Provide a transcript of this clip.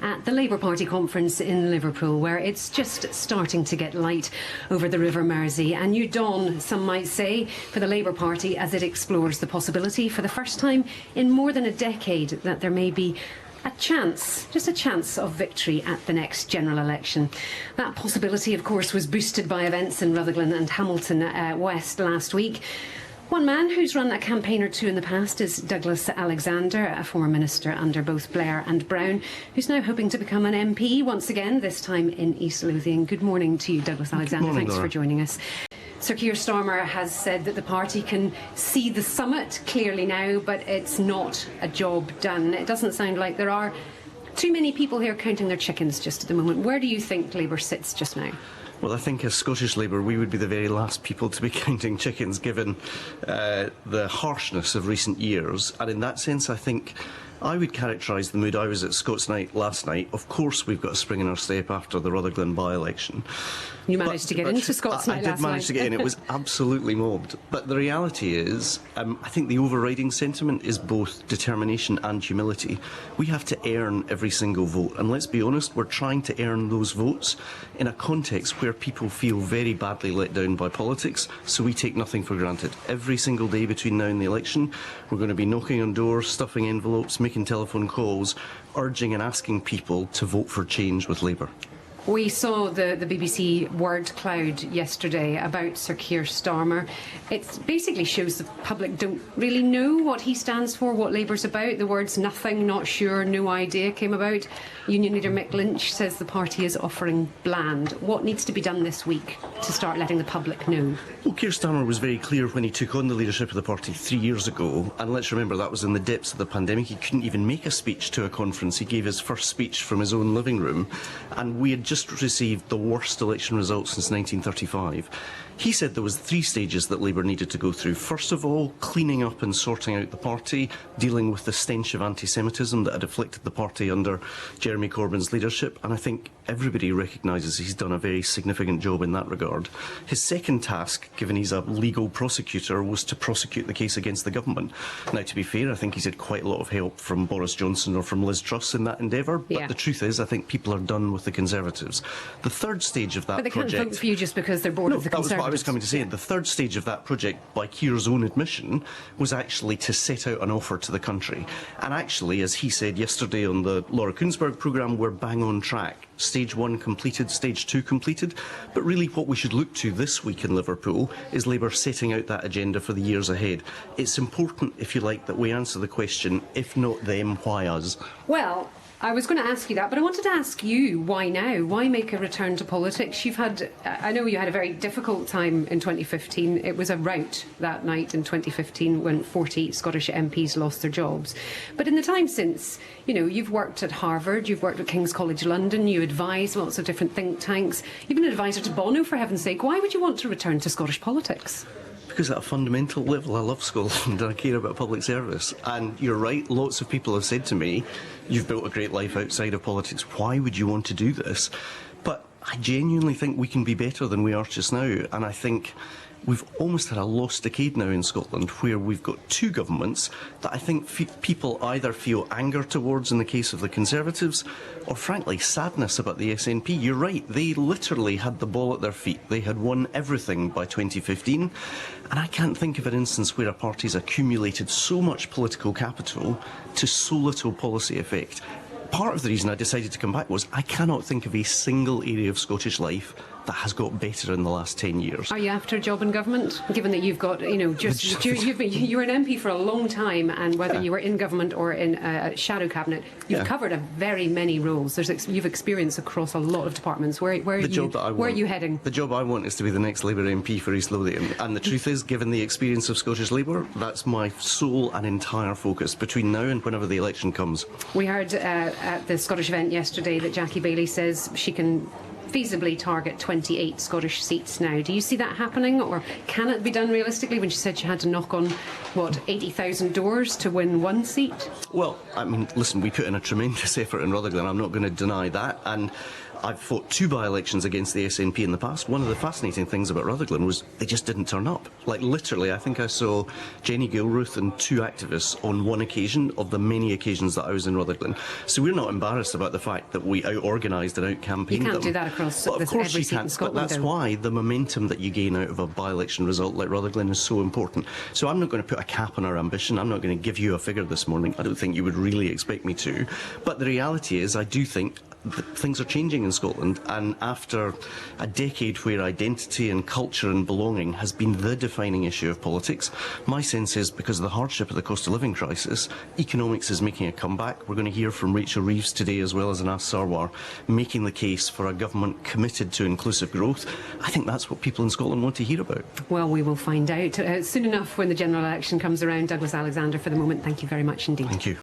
at the Labour Party conference in Liverpool, where it's just starting to get light over the River Mersey. A new dawn, some might say, for the Labour Party as it explores the possibility for the first time in more than a decade that there may be a chance, just a chance of victory at the next general election. That possibility, of course, was boosted by events in Rutherglen and Hamilton West last week. One man who's run a campaign or two in the past is Douglas Alexander, a former minister under both Blair and Brown, who's now hoping to become an MP once again, this time in East Lothian. Good morning to you, Douglas Alexander. Good morning, Thanks Laura. for joining us. Sir Keir Starmer has said that the party can see the summit clearly now, but it's not a job done. It doesn't sound like there are too many people here counting their chickens just at the moment. Where do you think Labour sits just now? Well, I think as Scottish Labour, we would be the very last people to be counting chickens, given the harshness of recent years. And in that sense, I think I would characterise the mood. I was at Scots Night last night. Of course, we've got a spring in our step after the Rutherglen by-election. You managed to get into Scots Night last night. I did manage to get in. It was absolutely mobbed. But the reality is, I think the overriding sentiment is both determination and humility. We have to earn every single vote. And let's be honest, we're trying to earn those votes in a context where people feel very badly let down by politics, so we take nothing for granted. Every single day between now and the election, we're going to be knocking on doors, stuffing envelopes, making telephone calls, urging and asking people to vote for change with Labour. We saw the BBC word cloud yesterday about Sir Keir Starmer. It basically shows the public don't really know what he stands for, what Labour's about. The words nothing, not sure, no idea came about. Union leader Mick Lynch says the party is offering bland. What needs to be done this week to start letting the public know? Well, Keir Starmer was very clear when he took on the leadership of the party 3 years ago, and let's remember that was in the depths of the pandemic. He couldn't even make a speech to a conference. He gave his first speech from his own living room, and we had just received the worst election results since 1935. He said there was 3 stages that Labour needed to go through. First of all, cleaning up and sorting out the party, dealing with the stench of anti-Semitism that had afflicted the party under Jeremy Corbyn's leadership, and I think everybody recognises he's done a very significant job in that regard. His second task, given he's a legal prosecutor, was to prosecute the case against the government. Now, to be fair, I think he's had quite a lot of help from Boris Johnson or from Liz Truss in that endeavour, but the truth is, I think people are done with the Conservatives. The third stage of that project... But they can't vote for you just because they're bored of the Conservatives. That was what I was coming to say. The third stage of that project, by Keir's own admission, was actually to set out an offer to the country. And actually, as he said yesterday on the Laura Kuenssberg programme, we're bang on track. Stage 1 completed, Stage 2 completed. But really what we should look to this week in Liverpool is Labour setting out that agenda for the years ahead. It's important, if you like, that we answer the question, if not them, why us? Well, I was going to ask you that, but I wanted to ask you, why now? Why make a return to politics? You've had, I know you had a very difficult time in 2015. It was a rout that night in 2015 when 40 Scottish MPs lost their jobs. But in the time since, you know, you've worked at Harvard, you've worked at King's College London, you advise lots of different think tanks. You've been an advisor to Bono, for heaven's sake. Why would you want to return to Scottish politics? Because at a fundamental level, I love Scotland and I care about public service. And you're right, lots of people have said to me, you've built a great life outside of politics, why would you want to do this? But I genuinely think we can be better than we are just now. And I think we've almost had a lost decade now in Scotland where we've got 2 governments that I think people either feel anger towards in the case of the Conservatives or frankly sadness about the SNP. You're right, they literally had the ball at their feet. They had won everything by 2015 and I can't think of an instance where a party's accumulated so much political capital to so little policy effect. Part of the reason I decided to come back was I cannot think of a single area of Scottish life that has got better in the last 10 years. Are you after a job in government? Given that you've got, you know, you were an MP for a long time, and whether you were in government or in a shadow cabinet, you've covered a very many roles. You've experienced across a lot of departments. Where are you heading? The job I want is to be the next Labour MP for East Lothian. And the truth is, given the experience of Scottish Labour, that's my sole and entire focus between now and whenever the election comes. We heard at the Scottish event yesterday that Jackie Baillie says she can feasibly target 28 Scottish seats now. Do you see that happening, or can it be done realistically when she said she had to knock on, 80,000 doors to win one seat? Well, I mean, listen, we put in a tremendous effort in Rutherglen. I'm not going to deny that. And I've fought 2 by-elections against the SNP in the past. One of the fascinating things about Rutherglen was they just didn't turn up. Like, literally, I think I saw Jenny Gilruth and 2 activists on one occasion of the many occasions that I was in Rutherglen. So we're not embarrassed about the fact that we out-organised and out-campaigned them. You can't do that across But of course every you seat in can't. Scotland, But that's though. why the momentum that you gain out of a by-election result like Rutherglen is so important. So I'm not going to put a cap on our ambition. I'm not going to give you a figure this morning. I don't think you would really expect me to. But the reality is, I do think things are changing in Scotland, and after a decade where identity and culture and belonging has been the defining issue of politics, my sense is, because of the hardship of the cost of living crisis, economics is making a comeback. We're going to hear from Rachel Reeves today, as well as Anas Sarwar, making the case for a government committed to inclusive growth. I think that's what people in Scotland want to hear about. Well, we will find out soon enough when the general election comes around. Douglas Alexander, for the moment, thank you very much indeed. Thank you.